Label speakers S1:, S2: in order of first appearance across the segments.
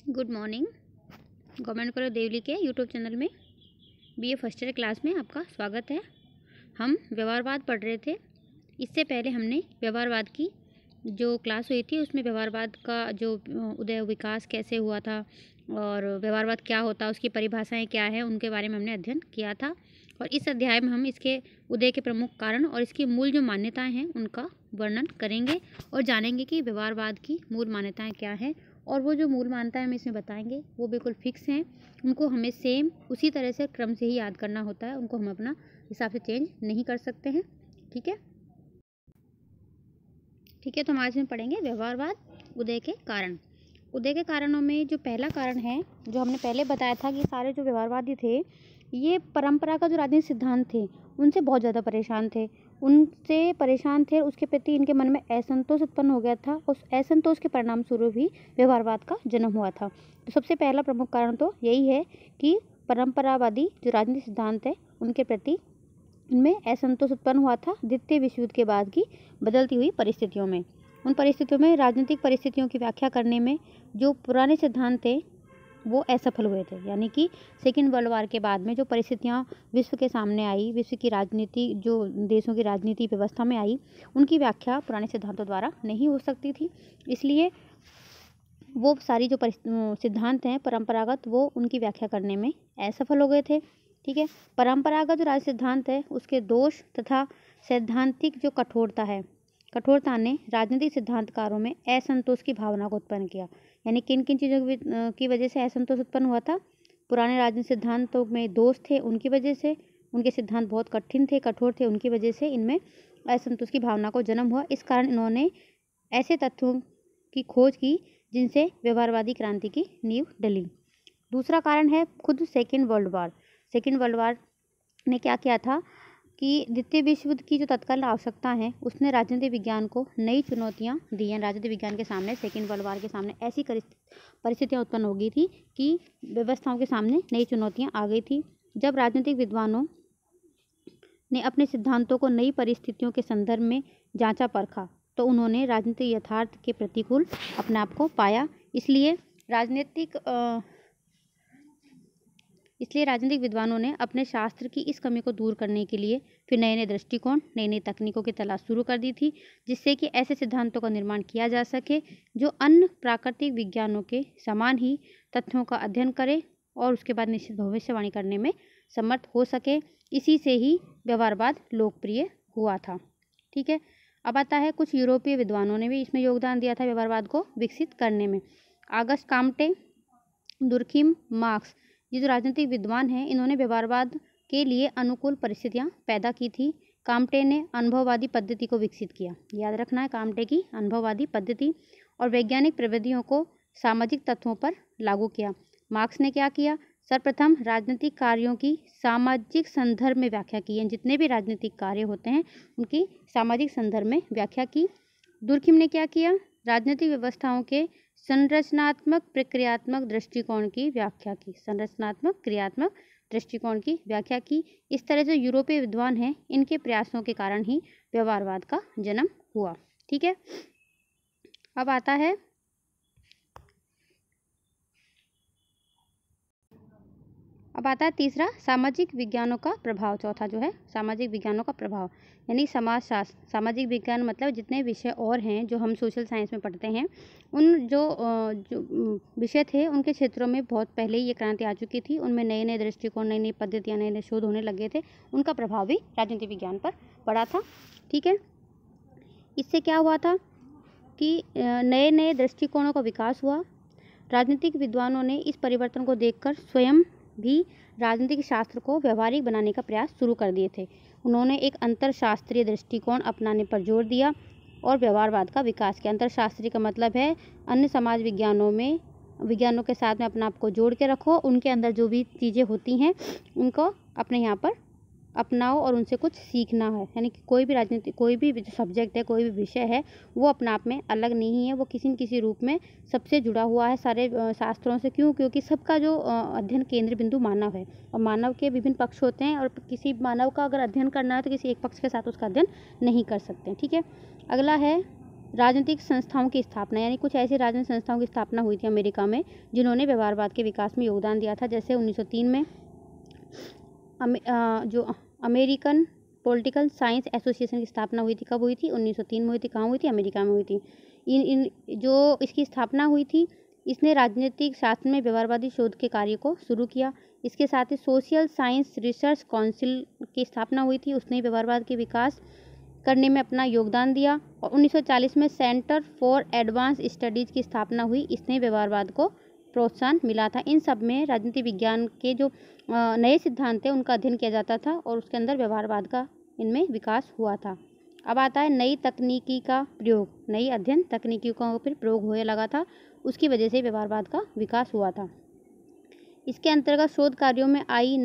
S1: Good morning. Government college Deoli के YouTube channel में BA first year class में आपका स्वागत है। हम व्यवहारवाद पढ़ रहे थे। इससे पहले हमने व्यवहारवाद की जो क्लास हुई थी उसमें व्यवहारवाद का जो उदय विकास कैसे हुआ था और व्यवहारवाद क्या होता है, उसकी परिभाषाएं क्या है, उनके बारे में हमने अध्ययन किया था। और इस अध्याय में हम इसके उदय के प्रमुख कारण और इसकी मूल जो मान्यताएं हैं उनका वर्णन करेंगे और जानेंगे कि व्यवहारवाद की मूल मान्यताएं क्या हैं। और वो जो मूल मान्यताएं हम इसमें बताएंगे वो बिल्कुल फिक्स हैं, उनको हमें सेम उसी तरह से क्रम से ही याद करना होता है, उनको हम अपना हिसाब से चेंज नहीं कर सकते हैं। ठीक है, तो हम आज में पढ़ेंगे व्यवहारवाद उदय के कारण। उदय के कारणों में जो पहला कारण है, जो हमने पहले बताया था कि सारे जो व्यवहारवादी थे ये परंपरा का जो राजनीतिक सिद्धांत थे उनसे बहुत ज़्यादा परेशान थे। उसके प्रति इनके मन में असंतोष उत्पन्न हो गया था। उस असंतोष के परिणाम स्वरूप ही व्यवहारवाद का जन्म हुआ था। तो सबसे पहला प्रमुख कारण तो यही है कि परंपरावादी जो राजनीतिक सिद्धांत है उनके प्रति इनमें असंतोष उत्पन्न हुआ था द्वितीय विश्व युद्ध के बाद की बदलती हुई परिस्थितियों में। उन परिस्थितियों में राजनीतिक परिस्थितियों की व्याख्या करने में जो पुराने सिद्धांत थे वो असफल हुए थे। यानी कि सेकेंड वर्ल्ड वार के बाद में जो परिस्थितियाँ विश्व के सामने आई, विश्व की राजनीति जो देशों की राजनीति व्यवस्था में आई, उनकी व्याख्या पुराने सिद्धांतों द्वारा नहीं हो सकती थी। इसलिए वो सारी जो सिद्धांत हैं परंपरागत, वो उनकी व्याख्या करने में असफल हो गए थे। ठीक है, परंपरागत जो राज सिद्धांत है उसके दोष तथा सैद्धांतिक जो कठोरता ने राजनीतिक सिद्धांतकारों में असंतोष की भावना को उत्पन्न किया। यानी किन किन चीज़ों की वजह से असंतोष उत्पन्न हुआ था? पुराने राजनीतिक सिद्धांतों में दोष थे, उनकी वजह से, उनके सिद्धांत बहुत कठिन थे, कठोर थे, उनकी वजह से इनमें असंतोष की भावना को जन्म हुआ। इस कारण इन्होंने ऐसे तथ्यों की खोज की जिनसे व्यवहारवादी क्रांति की नींव डली। दूसरा कारण है खुद सेकेंड वर्ल्ड वार ने क्या किया था कि द्वितीय विश्व युद्ध की जो तत्काल आवश्यकता है उसने राजनीतिक विज्ञान को नई चुनौतियां दी हैं। राजनीतिक विज्ञान के सामने, सेकेंड वर्ल्ड वार के सामने ऐसी परिस्थितियां उत्पन्न हो गई थी कि व्यवस्थाओं के सामने नई चुनौतियां आ गई थी। जब राजनीतिक विद्वानों ने अपने सिद्धांतों को नई परिस्थितियों के संदर्भ में जांचा परखा तो उन्होंने राजनीतिक यथार्थ के प्रतिकूल अपने आप को पाया। इसलिए राजनीतिक विद्वानों ने अपने शास्त्र की इस कमी को दूर करने के लिए फिर नए नए दृष्टिकोण, नई नई तकनीकों की तलाश शुरू कर दी थी, जिससे कि ऐसे सिद्धांतों का निर्माण किया जा सके जो अन्य प्राकृतिक विज्ञानों के समान ही तथ्यों का अध्ययन करे और उसके बाद निश्चित भविष्यवाणी करने में समर्थ हो सके। इसी से ही व्यवहारवाद लोकप्रिय हुआ था। ठीक है, अब आता है कुछ यूरोपीय विद्वानों ने भी इसमें योगदान दिया था व्यवहारवाद को विकसित करने में। ऑगस्ट काम्टे, दुर्खिम, मार्क्स, ये जो राजनीतिक विद्वान हैं इन्होंने व्यवहारवाद के लिए अनुकूल परिस्थितियां पैदा की थी। काम्टे ने अनुभववादी पद्धति को विकसित किया। याद रखना है काम्टे की अनुभववादी पद्धति, और वैज्ञानिक प्रविधियों को सामाजिक तत्वों पर लागू किया। मार्क्स ने क्या किया? सर्वप्रथम राजनीतिक कार्यों की सामाजिक संदर्भ में व्याख्या की है। जितने भी राजनीतिक कार्य होते हैं उनकी सामाजिक संदर्भ में व्याख्या की। दुर्खिम ने क्या किया? राजनीतिक व्यवस्थाओं के संरचनात्मक प्रक्रियात्मक दृष्टिकोण की व्याख्या की। इस तरह से यूरोपीय विद्वान हैं, इनके प्रयासों के कारण ही व्यवहारवाद का जन्म हुआ। ठीक है, अब आता है तीसरा सामाजिक विज्ञानों का प्रभाव। चौथा जो है सामाजिक विज्ञानों का प्रभाव, यानी समाजशास्त्र। सामाजिक विज्ञान मतलब जितने विषय और हैं जो हम सोशल साइंस में पढ़ते हैं, उन जो विषय थे उनके क्षेत्रों में बहुत पहले ही ये क्रांति आ चुकी थी। उनमें नए नए दृष्टिकोण, नई नई पद्धतियाँ, नए नए शोध होने लगे थे। उनका प्रभाव भी राजनीतिक विज्ञान पर पड़ा था। ठीक है, इससे क्या हुआ था कि नए नए दृष्टिकोणों का विकास हुआ। राजनीतिक विद्वानों ने इस परिवर्तन को देखकर स्वयं भी राजनीतिक शास्त्र को व्यवहारिक बनाने का प्रयास शुरू कर दिए थे। उन्होंने एक अंतरशास्त्रीय दृष्टिकोण अपनाने पर जोर दिया और व्यवहारवाद का विकास किया। अंतरशास्त्रीय का मतलब है अन्य समाज विज्ञानों के साथ में अपना आप को जोड़ के रखो, उनके अंदर जो भी चीज़ें होती हैं उनको अपने यहाँ पर अपनाओ और उनसे कुछ सीखना है। यानी कि कोई भी सब्जेक्ट है, कोई भी विषय है, वो अपने आप में अलग नहीं है, वो किसी न किसी रूप में सबसे जुड़ा हुआ है सारे शास्त्रों से। क्यों? क्योंकि सबका जो अध्ययन केंद्र बिंदु मानव है और मानव के विभिन्न पक्ष होते हैं, और किसी मानव का अगर अध्ययन करना है तो किसी एक पक्ष के साथ उसका अध्ययन नहीं कर सकते। ठीक है, अगला है राजनीतिक संस्थाओं की स्थापना, यानी कुछ ऐसी राजनीतिक संस्थाओं की स्थापना हुई थी अमेरिका में जिन्होंने व्यवहारवाद के विकास में योगदान दिया था। जैसे 1903 में जो अमेरिकन पॉलिटिकल साइंस एसोसिएशन की स्थापना हुई थी। कब हुई थी? 1903 में हुई थी। कहाँ हुई थी? अमेरिका में हुई थी। इन जो इसकी स्थापना हुई थी, इसने राजनीतिक शास्त्र में व्यवहारवादी शोध के कार्य को शुरू किया। इसके साथ ही सोशल साइंस रिसर्च काउंसिल की स्थापना हुई थी, उसने व्यवहारवाद के विकास करने में अपना योगदान दिया। और 1940 में सेंटर फॉर एडवांस स्टडीज़ की स्थापना हुई, इसने व्यवहारवाद को प्रोत्साहन मिला था। इन सब में राजनीति विज्ञान के जो नए सिद्धांत थे उनका अध्ययन किया जाता था और उसके अंदर व्यवहारवाद का इनमें विकास हुआ था। अब आता है नई तकनीकी का प्रयोग। नई अध्ययन तकनीकियों का फिर प्रयोग होने लगा था, उसकी वजह से व्यवहारवाद का विकास हुआ था। इसके अंतर्गत शोध कार्यों में आई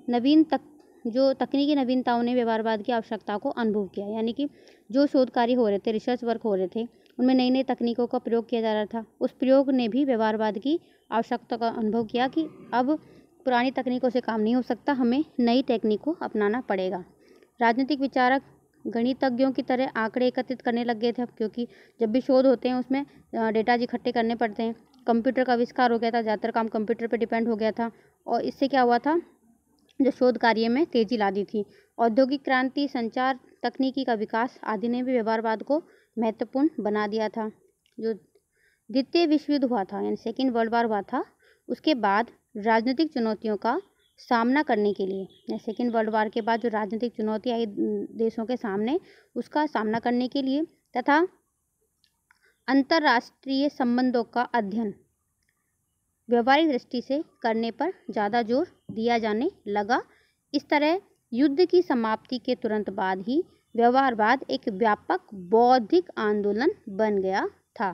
S1: नवीन तकनीकी नवीनताओं ने व्यवहारवाद की आवश्यकता को अनुभव किया। यानी कि जो शोध कार्य हो रहे थे, रिसर्च वर्क हो रहे थे, उनमें नई नई तकनीकों का प्रयोग किया जा रहा था। उस प्रयोग ने भी व्यवहारवाद की आवश्यकता का अनुभव किया कि अब पुरानी तकनीकों से काम नहीं हो सकता, हमें नई टेक्निक को अपनाना पड़ेगा। राजनीतिक विचारक गणितज्ञों की तरह आंकड़े एकत्रित करने लग गए थे, क्योंकि जब भी शोध होते हैं उसमें डेटा इकट्ठे करने पड़ते हैं। कंप्यूटर का आविष्कार हो गया था, ज़्यादातर काम कंप्यूटर पर डिपेंड हो गया था और इससे क्या हुआ था, जो शोध कार्य में तेजी ला दी थी। औद्योगिक क्रांति, संचार तकनीकी का विकास आदि ने भी व्यवहारवाद को महत्वपूर्ण बना दिया था। जो द्वितीय विश्व युद्ध हुआ था, यानी सेकेंड वर्ल्ड वार हुआ था, उसके बाद राजनीतिक चुनौतियों का सामना करने के लिए, सेकेंड वर्ल्ड वार के बाद जो राजनीतिक चुनौती आई देशों के सामने, उसका सामना करने के लिए तथा अंतर्राष्ट्रीय संबंधों का अध्ययन व्यवहारिक दृष्टि से करने पर ज़्यादा जोर दिया जाने लगा। इस तरह युद्ध की समाप्ति के तुरंत बाद ही व्यवहारवाद एक व्यापक बौद्धिक आंदोलन बन गया था।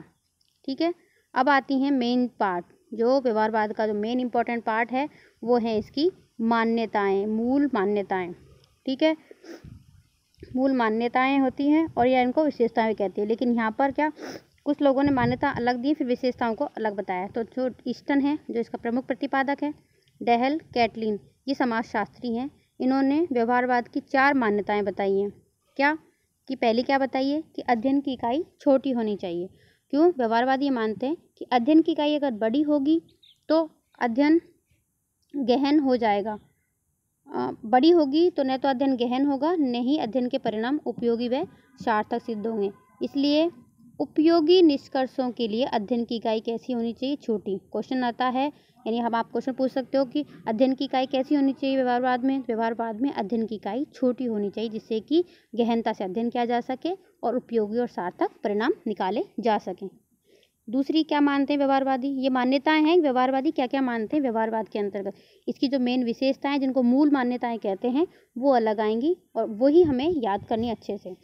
S1: ठीक है, अब आती हैं मेन पार्ट। जो व्यवहारवाद का जो मेन इम्पोर्टेंट पार्ट है वो है इसकी मान्यताएं, मूल मान्यताएं। ठीक है, मूल मान्यताएं होती हैं और या इनको विशेषताएं भी कहती है। लेकिन यहाँ पर क्या, कुछ लोगों ने मान्यता अलग दी, फिर विशेषताओं को अलग बताया। तो जो ईस्टन है, जो इसका प्रमुख प्रतिपादक है, डेहल कैटलिन, ये समाजशास्त्री हैं। इन्होंने व्यवहारवाद की 4 मान्यताएं बताई हैं। क्या कि पहली क्या बताइए कि अध्ययन की इकाई छोटी होनी चाहिए। क्यों? व्यवहारवादी ये मानते हैं कि अध्ययन की इकाई अगर बड़ी होगी तो अध्ययन गहन हो जाएगा। बड़ी होगी तो न तो अध्ययन गहन होगा, न ही अध्ययन के परिणाम उपयोगी व सार्थक सिद्ध होंगे। इसलिए उपयोगी निष्कर्षों के लिए अध्ययन की इकाई कैसी होनी चाहिए? छोटी। क्वेश्चन आता है, यानी हम आप क्वेश्चन पूछ सकते हो कि अध्ययन की इकाई कैसी होनी चाहिए व्यवहारवाद में? व्यवहारवाद में अध्ययन की इकाई छोटी होनी चाहिए, जिससे कि गहनता से अध्ययन किया जा सके और उपयोगी और सार्थक परिणाम निकाले जा सकें। दूसरी क्या मानते हैं व्यवहारवादी? ये मान्यताएं हैं, व्यवहारवादी क्या क्या मानते हैं व्यवहारवाद के अंतर्गत। इसकी जो मेन विशेषताएं, जिनको मूल मान्यताएं कहते हैं, वो अलग आएंगी और वही हमें याद करनी अच्छे से।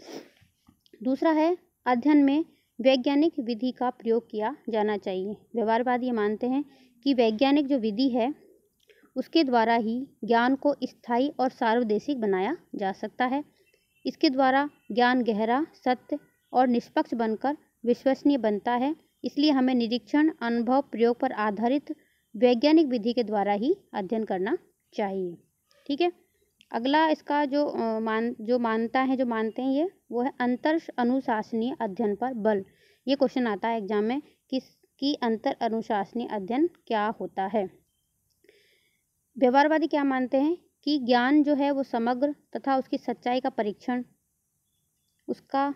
S1: दूसरा है, अध्ययन में वैज्ञानिक विधि का प्रयोग किया जाना चाहिए। व्यवहारवादी मानते हैं कि वैज्ञानिक जो विधि है उसके द्वारा ही ज्ञान को स्थायी और सार्वदेशिक बनाया जा सकता है। इसके द्वारा ज्ञान गहरा, सत्य और निष्पक्ष बनकर विश्वसनीय बनता है। इसलिए हमें निरीक्षण, अनुभव, प्रयोग पर आधारित वैज्ञानिक विधि के द्वारा ही अध्ययन करना चाहिए। ठीक है, अगला इसका जो मानते हैं ये, वो है अंतर अनुशासनीय अध्ययन पर बल। ये क्वेश्चन आता है एग्जाम में कि अंतर अनुशासनीय अध्ययन क्या होता है। व्यवहारवादी क्या मानते हैं कि ज्ञान जो है वो समग्र तथा उसकी सच्चाई का परीक्षण, उसका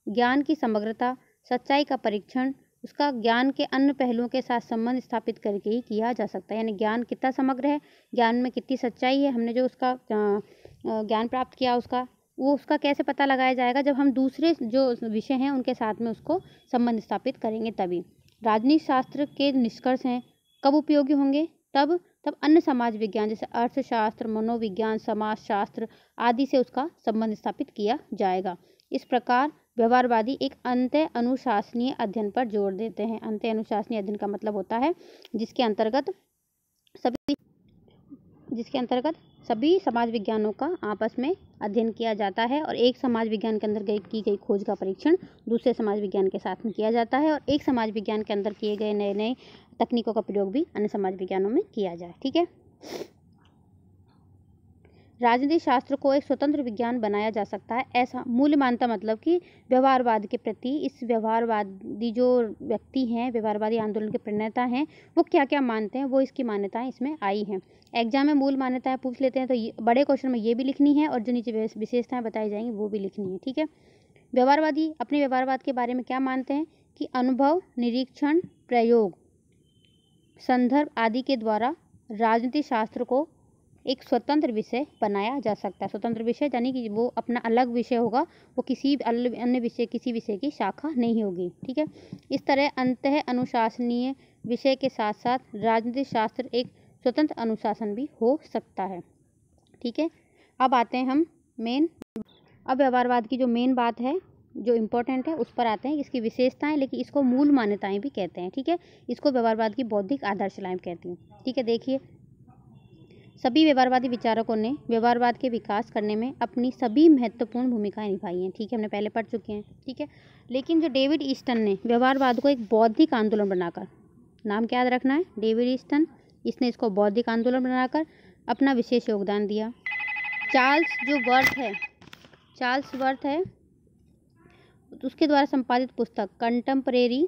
S1: ज्ञान की समग्रता, सच्चाई का परीक्षण, उसका ज्ञान के अन्य पहलुओं के साथ संबंध स्थापित करके ही किया जा सकता है। यानी ज्ञान कितना समग्र है, ज्ञान में कितनी सच्चाई है, हमने जो उसका ज्ञान प्राप्त किया उसका कैसे पता लगाया जाएगा? जब हम दूसरे जो विषय हैं उनके साथ में उसको संबंध स्थापित करेंगे तभी। राजनीति शास्त्र के निष्कर्ष हैं कब उपयोगी होंगे? तब अन्य समाज विज्ञान जैसे अर्थशास्त्र, मनोविज्ञान, समाजशास्त्र आदि से उसका संबंध स्थापित किया जाएगा। इस प्रकार व्यवहारवादी एक अंत्य अनुशासनीय अध्ययन पर जोर देते हैं। अंत्य अनुशासनीय अध्ययन का मतलब होता है जिसके अंतर्गत सभी समाज विज्ञानों का आपस में अध्ययन किया जाता है और एक समाज विज्ञान के अंदर की गई खोज का परीक्षण दूसरे समाज विज्ञान के साथ में किया जाता है और एक समाज विज्ञान के अंदर किए गए नए नए तकनीकों का प्रयोग भी अन्य समाज विज्ञानों में किया जाए। ठीक है, राजनीतिक शास्त्र को एक स्वतंत्र विज्ञान बनाया जा सकता है। ऐसा मूल्य मान्यता मतलब कि व्यवहारवाद के प्रति इस व्यवहारवादी जो व्यक्ति हैं, व्यवहारवादी आंदोलन के प्रणेता हैं, वो क्या क्या मानते हैं, वो इसकी मान्यताएं इसमें आई हैं। एग्जाम में मूल मान्यताएं पूछ लेते हैं तो बड़े क्वेश्चन में ये भी लिखनी है और जो नीचे विशेषताएं बताई जाएंगी वो भी लिखनी है। ठीक है। व्यवहारवादी अपने व्यवहारवाद के बारे में क्या मानते हैं कि अनुभव, निरीक्षण, प्रयोग, संदर्भ आदि के द्वारा राजनीतिक शास्त्र को एक स्वतंत्र विषय बनाया जा सकता है। स्वतंत्र विषय यानी कि वो अपना अलग विषय होगा, वो किसी अन्य विषय की शाखा नहीं होगी। ठीक है। इस तरह अंतः अनुशासनीय विषय के साथ साथ राजनीतिक शास्त्र एक स्वतंत्र अनुशासन भी हो सकता है। ठीक है। अब आते हैं हम अब व्यवहारवाद की जो मेन बात है, जो इम्पोर्टेंट है, उस पर आते हैं। इसकी विशेषताएं, लेकिन इसको मूल मान्यताएं भी कहते हैं। ठीक है। इसको व्यवहारवाद की बौद्धिक आधारशिलाएं कहती हैं। ठीक है। देखिए, सभी व्यवहारवादी विचारकों ने व्यवहारवाद के विकास करने में अपनी सभी महत्वपूर्ण भूमिकाएं निभाई हैं। ठीक है, हमने पहले पढ़ चुके हैं। ठीक है। लेकिन जो डेविड ईस्टन ने व्यवहारवाद को एक बौद्धिक आंदोलन बनाकर, नाम क्या याद रखना है, डेविड ईस्टन, इसने इसको बौद्धिक आंदोलन बनाकर अपना विशेष योगदान दिया। चार्ल्स वर्थ है, उसके द्वारा संपादित पुस्तक कंटेम्परेरी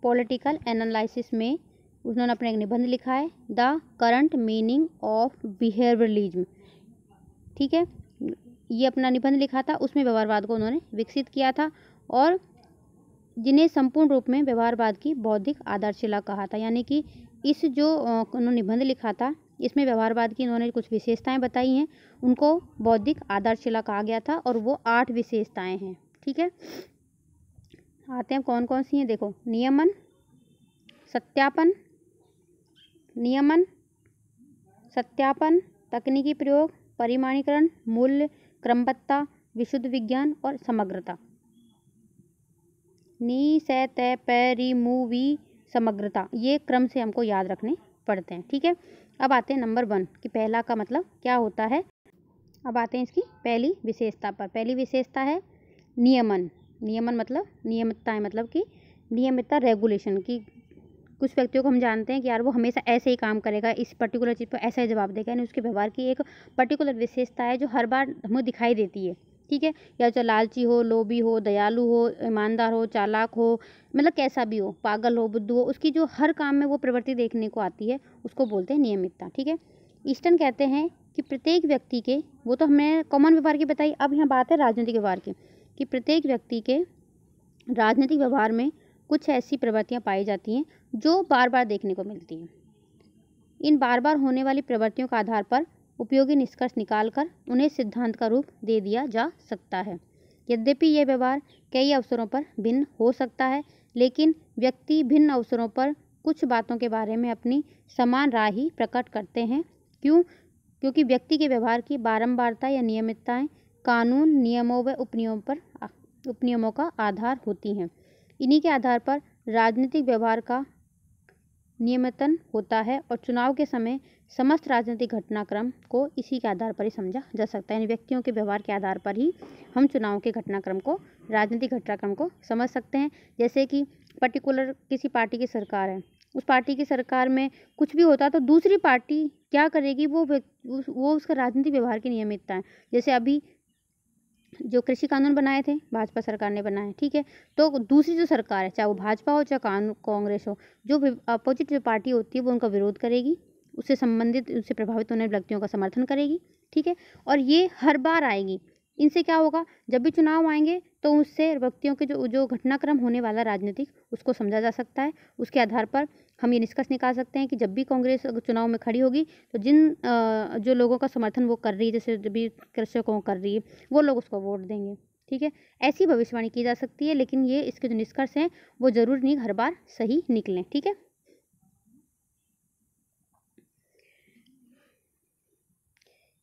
S1: पॉलिटिकल एनालिसिस में उन्होंने अपना एक निबंध लिखा है, the current meaning of behaviourism. ठीक है, ये अपना निबंध लिखा था, उसमें व्यवहारवाद को उन्होंने विकसित किया था और जिन्हें संपूर्ण रूप में व्यवहारवाद की बौद्धिक आधारशिला कहा था। यानी कि इस जो उन्होंने निबंध लिखा था, इसमें व्यवहारवाद की उन्होंने कुछ विशेषताएं बताई हैं, उनको बौद्धिक आधारशिला कहा गया था और वो 8 विशेषताएं हैं। ठीक है। आते हैं कौन कौन सी हैं, देखो, नियमन, सत्यापन, तकनीकी प्रयोग, परिमाणीकरण, मूल्य, क्रमबद्धता, विशुद्ध विज्ञान और समग्रता। समग्रता, ये क्रम से हमको याद रखने पड़ते हैं। ठीक है। अब आते हैं नंबर 1 कि पहला का मतलब क्या होता है। अब आते हैं इसकी पहली विशेषता पर। पहली विशेषता है नियमन। मतलब नियमितताएं, मतलब कि नियमितता, रेगुलेशन की। कुछ व्यक्तियों को हम जानते हैं कि यार वो हमेशा ऐसे ही काम करेगा, इस पर्टिकुलर चीज़ पर ऐसा ही जवाब देगा, यानी उसके व्यवहार की एक पर्टिकुलर विशेषता है जो हर बार हमें दिखाई देती है। ठीक है। या चाहे लालची हो, लोभी हो, दयालु हो, ईमानदार हो, चालाक हो, मतलब कैसा भी हो, पागल हो, बुद्धू हो, उसकी जो हर काम में वो प्रवृत्ति देखने को आती है, उसको बोलते हैं नियमितता। ठीक है। ईस्टन कहते हैं कि प्रत्येक व्यक्ति के, वो तो हमने कॉमन व्यवहार की बताई, अब यहाँ बात है राजनीतिक व्यवहार की, कि प्रत्येक व्यक्ति के राजनीतिक व्यवहार में कुछ ऐसी प्रवृत्तियाँ पाई जाती हैं जो बार बार देखने को मिलती हैं। इन बार बार होने वाली प्रवृत्तियों के आधार पर उपयोगी निष्कर्ष निकालकर उन्हें सिद्धांत का रूप दे दिया जा सकता है। यद्यपि यह व्यवहार कई अवसरों पर भिन्न हो सकता है, लेकिन व्यक्ति भिन्न अवसरों पर कुछ बातों के बारे में अपनी समान राय ही प्रकट करते हैं। क्योंकि व्यक्ति के व्यवहार की बारंबारता या नियमितताएं कानून, नियमों व उपनियमों का आधार होती हैं। इन्हीं के आधार पर राजनीतिक व्यवहार का नियमतन होता है और चुनाव के समय समस्त राजनीतिक घटनाक्रम को इसी के आधार पर ही समझा जा सकता है। यानी व्यक्तियों के व्यवहार के आधार पर ही हम चुनाव के घटनाक्रम को, राजनीतिक घटनाक्रम को समझ सकते हैं। जैसे कि पर्टिकुलर किसी पार्टी की सरकार है, उस पार्टी की सरकार में कुछ भी होता है तो दूसरी पार्टी क्या करेगी, वो उसका राजनीतिक व्यवहार की नियमितता है। जैसे अभी जो कृषि कानून बनाए थे भाजपा सरकार ने बनाए, ठीक है, तो दूसरी जो सरकार है, चाहे वो भाजपा हो चाहे कांग्रेस हो, जो अपोजिट जो पार्टी होती है वो उनका विरोध करेगी, उससे संबंधित, उससे प्रभावित होने वाले व्यक्तियों का समर्थन करेगी। ठीक है। और ये हर बार आएगी। इनसे क्या होगा, जब भी चुनाव आएंगे तो उससे व्यक्तियों के जो घटनाक्रम होने वाला राजनीतिक, उसको समझा जा सकता है। उसके आधार पर हम ये निष्कर्ष निकाल सकते हैं कि जब भी कांग्रेस चुनाव में खड़ी होगी तो जिन जो लोगों का समर्थन वो कर रही है, जैसे जब भी कृषकों कर रही है, वो लोग उसको वोट देंगे। ठीक है। ऐसी भविष्यवाणी की जा सकती है, लेकिन ये इसके जो निष्कर्ष हैं वो जरूर नहीं हर बार सही निकलें। ठीक है।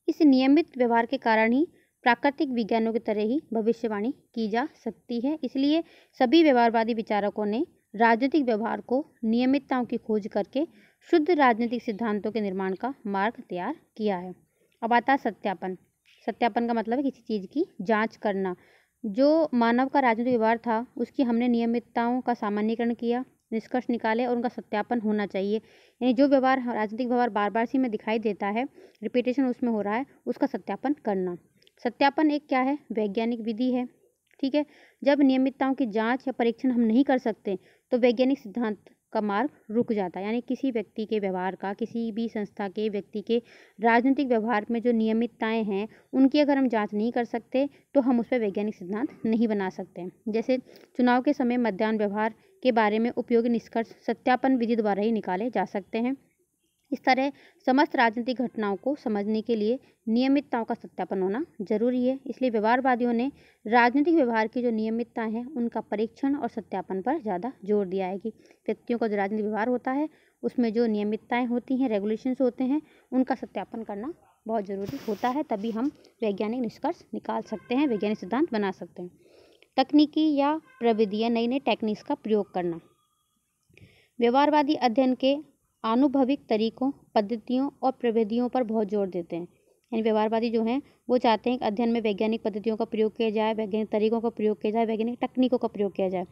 S1: इस नियमित व्यवहार के कारण ही प्राकृतिक विज्ञानों की तरह ही भविष्यवाणी की जा सकती है। इसलिए सभी व्यवहारवादी विचारकों ने राजनीतिक व्यवहार को नियमितताओं की खोज करके शुद्ध राजनीतिक सिद्धांतों के निर्माण का मार्ग तैयार किया है। अब आता है सत्यापन। सत्यापन का मतलब है किसी चीज़ की जांच करना। जो मानव का राजनीतिक व्यवहार था उसकी हमने नियमितताओं का सामान्यीकरण किया, निष्कर्ष निकाले और उनका सत्यापन होना चाहिए। यानी जो व्यवहार, राजनीतिक व्यवहार बार बार सी में दिखाई देता है, रिपीटेशन उसमें हो रहा है, उसका सत्यापन करना। सत्यापन एक क्या है? वैज्ञानिक विधि है। ठीक है। जब नियमितताओं की जांच या परीक्षण हम नहीं कर सकते तो वैज्ञानिक सिद्धांत का मार्ग रुक जाता है। यानी किसी व्यक्ति के व्यवहार का, किसी भी संस्था के व्यक्ति के राजनीतिक व्यवहार में जो नियमितताएं हैं, उनकी अगर हम जांच नहीं कर सकते तो हम उस पर वैज्ञानिक सिद्धांत नहीं बना सकते। जैसे चुनाव के समय मतदान व्यवहार के बारे में उपयोगी निष्कर्ष सत्यापन विधि द्वारा ही निकाले जा सकते हैं। इस तरह समस्त राजनीतिक घटनाओं को समझने के लिए नियमितताओं का सत्यापन होना जरूरी है। इसलिए व्यवहारवादियों ने राजनीतिक व्यवहार की जो नियमितताएं हैं उनका परीक्षण और सत्यापन पर ज़्यादा जोर दिया है कि व्यक्तियों का जो राजनीतिक व्यवहार होता है उसमें जो नियमितताएं होती हैं, रेगुलेशंस होते हैं, उनका सत्यापन करना बहुत ज़रूरी होता है। तभी हम वैज्ञानिक निष्कर्ष निकाल सकते हैं, वैज्ञानिक सिद्धांत बना सकते हैं। तकनीकी या प्रविधि या नई नई टेक्निक्स का प्रयोग करना। व्यवहारवादी अध्ययन के आनुभविक तरीकों, पद्धतियों और प्रविधियों पर बहुत जोर देते हैं। यानी व्यवहारवादी जो हैं वो चाहते हैं कि अध्ययन में वैज्ञानिक पद्धतियों का प्रयोग किया जाए, वैज्ञानिक तरीकों का प्रयोग किया जाए, वैज्ञानिक तकनीकों का प्रयोग किया जाए।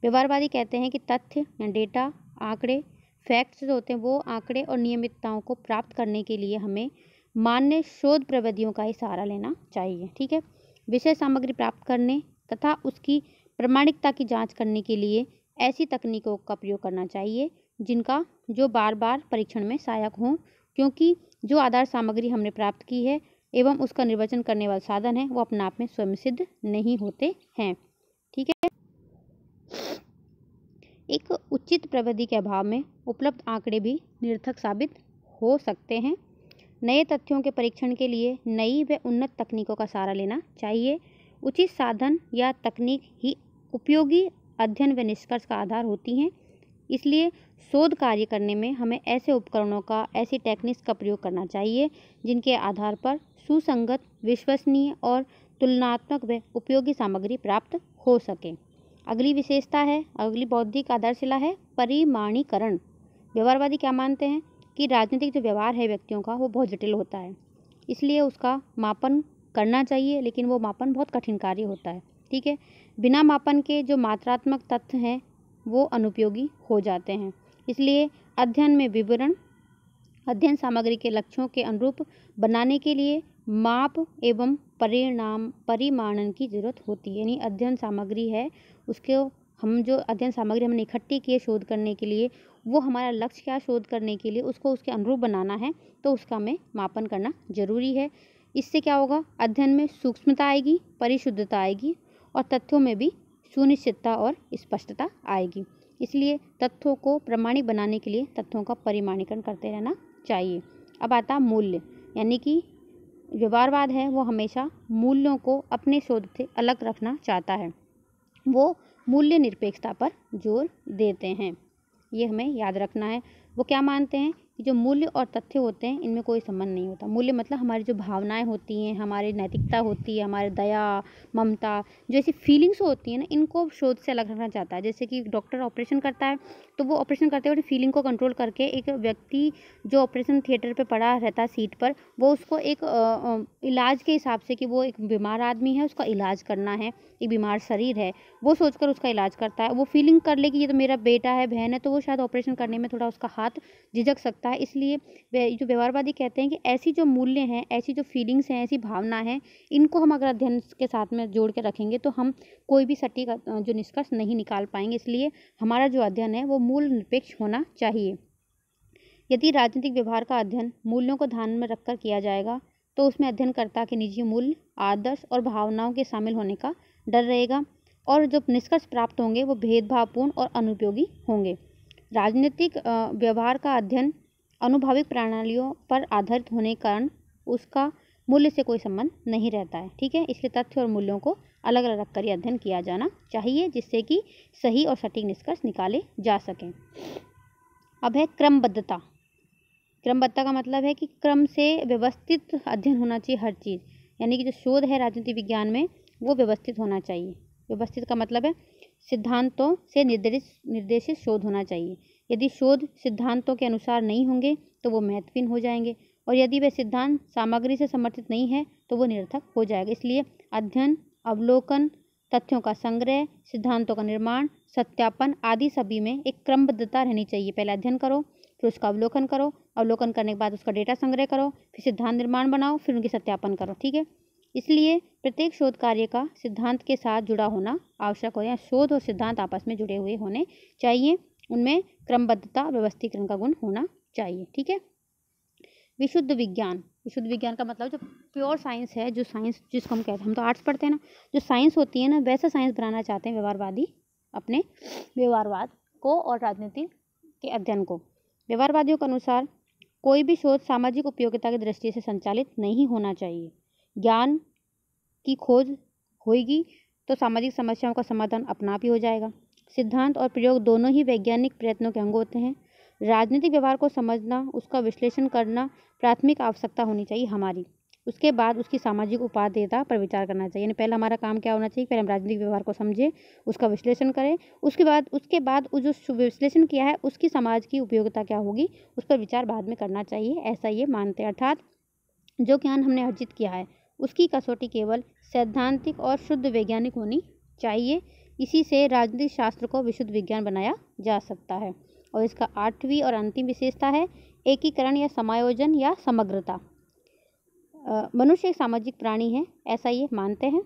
S1: व्यवहारवादी कहते हैं कि तथ्य या डेटा, आंकड़े, फैक्ट्स जो होते हैं वो आंकड़े और नियमितताओं को प्राप्त करने के लिए हमें मान्य शोध प्रविधियों का ही सहारा लेना चाहिए। ठीक है। विषय सामग्री प्राप्त करने तथा उसकी प्रमाणिकता की जाँच करने के लिए ऐसी तकनीकों का प्रयोग करना चाहिए जिनका जो बार बार परीक्षण में सहायक हों, क्योंकि जो आधार सामग्री हमने प्राप्त की है एवं उसका निर्वचन करने वाला साधन है वो अपने आप में स्वयं सिद्ध नहीं होते हैं। ठीक है। एक उचित प्रविधि के अभाव में उपलब्ध आंकड़े भी निरर्थक साबित हो सकते हैं। नए तथ्यों के परीक्षण के लिए नई व उन्नत तकनीकों का सहारा लेना चाहिए। उचित साधन या तकनीक ही उपयोगी अध्ययन व निष्कर्ष का आधार होती हैं। इसलिए शोध कार्य करने में हमें ऐसे उपकरणों का, ऐसी टेक्निक्स का प्रयोग करना चाहिए जिनके आधार पर सुसंगत, विश्वसनीय और तुलनात्मक व उपयोगी सामग्री प्राप्त हो सके। अगली विशेषता है, अगली बौद्धिक आधारशिला है परिमाणीकरण। व्यवहारवादी क्या मानते हैं कि राजनीतिक जो व्यवहार है व्यक्तियों का वो बहुत जटिल होता है, इसलिए उसका मापन करना चाहिए, लेकिन वो मापन बहुत कठिन कार्य होता है। ठीक है। बिना मापन के जो मात्रात्मक तथ्य हैं वो अनुपयोगी हो जाते हैं। इसलिए अध्ययन में विवरण, अध्ययन सामग्री के लक्ष्यों के अनुरूप बनाने के लिए माप एवं परिमाणन की जरूरत होती है। यानी अध्ययन सामग्री है, उसको हम जो अध्ययन सामग्री हमने इकट्ठी की है शोध करने के लिए, वो हमारा लक्ष्य क्या शोध करने के लिए, उसको उसके अनुरूप बनाना है, तो उसका हमें मापन करना जरूरी है। इससे क्या होगा? अध्ययन में सूक्ष्मता आएगी, परिशुद्धता आएगी और तथ्यों में भी सुनिश्चितता और स्पष्टता आएगी। इसलिए तथ्यों को प्रमाणिक बनाने के लिए तथ्यों का परिमाणीकरण करते रहना चाहिए। अब आता मूल्य, यानी कि व्यवहारवाद है वो हमेशा मूल्यों को अपने शोध से अलग रखना चाहता है। वो मूल्य निरपेक्षता पर जोर देते हैं, ये हमें याद रखना है। वो क्या मानते हैं कि जो मूल्य और तथ्य होते हैं इनमें कोई संबंध नहीं होता। मूल्य मतलब हमारी जो भावनाएं होती हैं, हमारी नैतिकता होती है, हमारे दया, ममता, जो ऐसी फीलिंग्स होती हैं ना, इनको शोध से अलग रखना चाहता है। जैसे कि डॉक्टर ऑपरेशन करता है तो वो ऑपरेशन करते हुए फीलिंग को कंट्रोल करके एक व्यक्ति जो ऑपरेशन थिएटर पर पड़ा रहता है सीट पर, वो उसको एक इलाज के हिसाब से कि वो एक बीमार आदमी है, उसका इलाज करना है, एक बीमार शरीर है, वो सोचकर उसका इलाज करता है। वो फीलिंग कर ले कि ये तो मेरा बेटा है, बहन है, तो वो शायद ऑपरेशन करने में थोड़ा उसका हाथ झिझक सकता है। इसलिए जो व्यवहारवादी कहते हैं कि ऐसी जो मूल्य हैं, ऐसी जो फीलिंग्स हैं, ऐसी भावना है, इनको हम अगर अध्ययन के साथ में जोड़ के रखेंगे तो हम कोई भी सटीक जो निष्कर्ष नहीं निकाल पाएंगे। इसलिए हमारा जो अध्ययन है वो मूल निरपेक्ष होना चाहिए। यदि राजनीतिक व्यवहार का अध्ययन मूल्यों को ध्यान में रखकर किया जाएगा तो उसमें अध्ययनकर्ता के निजी मूल्य, आदर्श और भावनाओं के शामिल होने का डर रहेगा और जो निष्कर्ष प्राप्त होंगे वो भेदभावपूर्ण और अनुपयोगी होंगे। राजनीतिक व्यवहार का अध्ययन अनुभविक प्रणालियों पर आधारित होने के कारण उसका मूल्य से कोई संबंध नहीं रहता है। ठीक है। इसलिए तथ्य और मूल्यों को अलग अलग रखकर ही अध्ययन किया जाना चाहिए, जिससे कि सही और सटीक निष्कर्ष निकाले जा सकें। अब है क्रमबद्धता। क्रमबद्धता का मतलब है कि क्रम से व्यवस्थित अध्ययन होना चाहिए हर चीज़, यानी कि जो शोध है राजनीति विज्ञान में वो व्यवस्थित होना चाहिए। व्यवस्थित का मतलब है सिद्धांतों से निर्देशित शोध होना चाहिए। यदि शोध सिद्धांतों के अनुसार नहीं होंगे तो वो महत्वहीन हो जाएंगे, और यदि वे सिद्धांत सामग्री से समर्थित नहीं है तो वो निरर्थक हो जाएगा। इसलिए अध्ययन, अवलोकन, तथ्यों का संग्रह, सिद्धांतों का निर्माण, सत्यापन आदि सभी में एक क्रमबद्धता रहनी चाहिए। पहले अध्ययन करो, फिर उसका अवलोकन करो, अवलोकन करने के बाद उसका डेटा संग्रह करो, फिर सिद्धांत निर्माण बनाओ, फिर उनकी सत्यापन करो। ठीक है, इसलिए प्रत्येक शोध कार्य का सिद्धांत के साथ जुड़ा होना आवश्यक हो, या शोध और सिद्धांत आपस में जुड़े हुए होने चाहिए। उनमें क्रमबद्धता, व्यवस्थीकरण का गुण होना चाहिए। ठीक है, विशुद्ध विज्ञान। विशुद्ध विज्ञान का मतलब जो प्योर साइंस है, जो साइंस जिसको हम कहते हैं, हम तो आर्ट्स पढ़ते हैं ना, जो साइंस होती है ना, वैसा साइंस बनाना चाहते हैं व्यवहारवादी अपने व्यवहारवाद को और राजनीति के अध्ययन को। व्यवहारवादियों के अनुसार कोई भी शोध सामाजिक उपयोगिता की दृष्टि से संचालित नहीं होना चाहिए। ज्ञान की खोज होगी तो सामाजिक समस्याओं का समाधान अपना आप ही हो जाएगा। सिद्धांत और प्रयोग दोनों ही वैज्ञानिक प्रयत्नों के अंग होते हैं। राजनीतिक व्यवहार को समझना, उसका विश्लेषण करना प्राथमिक आवश्यकता होनी चाहिए हमारी। उसके बाद उसकी सामाजिक उपादेयता पर विचार करना चाहिए। यानी पहले हमारा काम क्या होना चाहिए, पहले हम राजनीतिक व्यवहार को समझें, उसका विश्लेषण करें, उसके बाद जो विश्लेषण किया है उसकी समाज की उपयोगिता क्या होगी, उस पर विचार बाद में करना चाहिए, ऐसा ये मानते हैं। अर्थात जो ज्ञान हमने अर्जित किया है उसकी कसौटी केवल सैद्धांतिक और शुद्ध वैज्ञानिक होनी चाहिए। इसी से राजनीतिक शास्त्र को विशुद्ध विज्ञान बनाया जा सकता है। और इसका 8वीं और अंतिम विशेषता है एकीकरण या समायोजन या समग्रता। मनुष्य एक सामाजिक प्राणी है, ऐसा ये मानते हैं।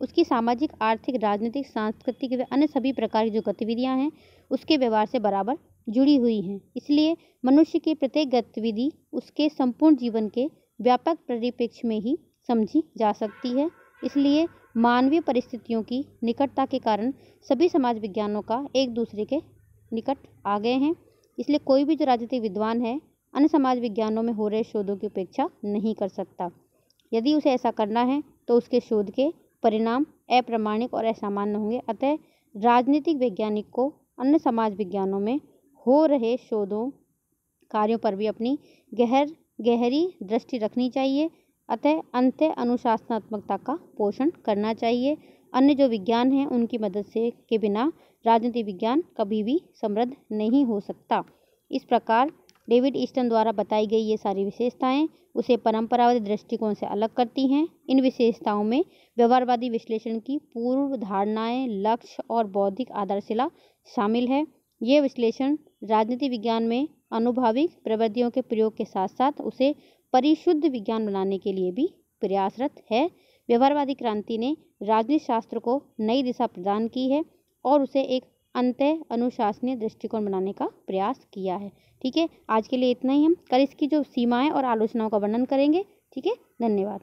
S1: उसकी सामाजिक, आर्थिक, राजनीतिक, सांस्कृतिक व अन्य सभी प्रकार की जो गतिविधियां हैं उसके व्यवहार से बराबर जुड़ी हुई हैं। इसलिए मनुष्य की प्रत्येक गतिविधि उसके संपूर्ण जीवन के व्यापक परिप्रेक्ष्य में ही समझी जा सकती है। इसलिए मानवीय परिस्थितियों की निकटता के कारण सभी समाज विज्ञानों का एक दूसरे के निकट आ गए हैं। इसलिए कोई भी जो राजनीतिक विद्वान है अन्य समाज विज्ञानों में हो रहे शोधों की उपेक्षा नहीं कर सकता। यदि उसे ऐसा करना है तो उसके शोध के परिणाम अप्रामाणिक और असामान्य होंगे। अतः राजनीतिक वैज्ञानिक को अन्य समाज विज्ञानों में हो रहे शोधों कार्यों पर भी अपनी गहरी दृष्टि रखनी चाहिए। अतः अंत अनुशासनात्मकता का पोषण करना चाहिए। अन्य जो विज्ञान हैं उनकी मदद से के बिना राजनीति विज्ञान कभी भी समृद्ध नहीं हो सकता। इस प्रकार डेविड ईस्टन द्वारा बताई गई ये सारी विशेषताएं उसे परंपरागत दृष्टिकोण से अलग करती हैं। इन विशेषताओं में व्यवहारवादी विश्लेषण की पूर्व धारणाएं, लक्ष्य और बौद्धिक आधारशिला शामिल है। ये विश्लेषण राजनीति विज्ञान में अनुभाविक प्रविधियों के प्रयोग के साथ साथ उसे परिशुद्ध विज्ञान बनाने के लिए भी प्रयासरत है। व्यवहारवादी क्रांति ने राजनीति शास्त्र को नई दिशा प्रदान की है और उसे एक अंतः अनुशासनीय दृष्टिकोण बनाने का प्रयास किया है। ठीक है, आज के लिए इतना ही। हम कल इसकी जो सीमाएं और आलोचनाओं का वर्णन करेंगे। ठीक है, धन्यवाद।